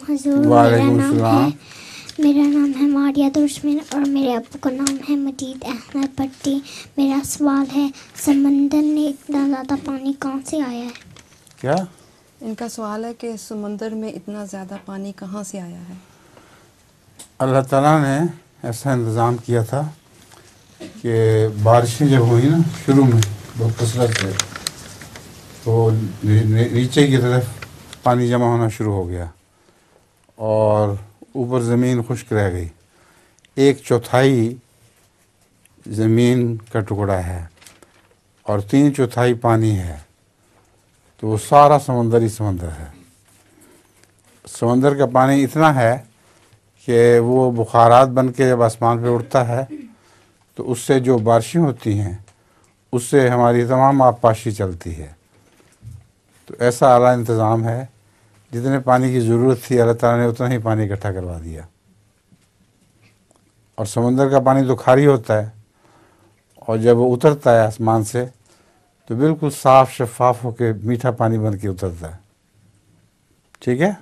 हुजूर, मेरा नाम है मारिया दुश्मन और मेरे अब्बू का नाम है मजीद अहमद भट्टी। मेरा सवाल है, समंदर में इतना ज़्यादा पानी कहाँ से आया है? क्या इनका सवाल है कि समंदर में इतना ज़्यादा पानी कहाँ से आया है? अल्लाह ताला ने ऐसा इंतज़ाम किया था कि बारिशें जब हुई ना शुरू में बहुत कसरत से, तो नीचे की तरफ पानी जमा होना शुरू हो गया और ऊपर ज़मीन खुश्क रह गई। 1/4 ज़मीन का टुकड़ा है और 3/4 पानी है, तो वो सारा समंदर ही समंदर है। समंदर का पानी इतना है कि वो बुखारात बन के जब आसमान पे उड़ता है तो उससे जो बारिशें होती हैं उससे हमारी तमाम आबपाशी चलती है। तो ऐसा आला इंतज़ाम है, जितने पानी की ज़रूरत थी अल्लाह ताला ने उतना ही पानी इकट्ठा करवा दिया। और समंदर का पानी तो खारी होता है और जब वो उतरता है आसमान से तो बिल्कुल साफ़ शफ़ाफ़ होकर मीठा पानी बन के उतरता है। ठीक है।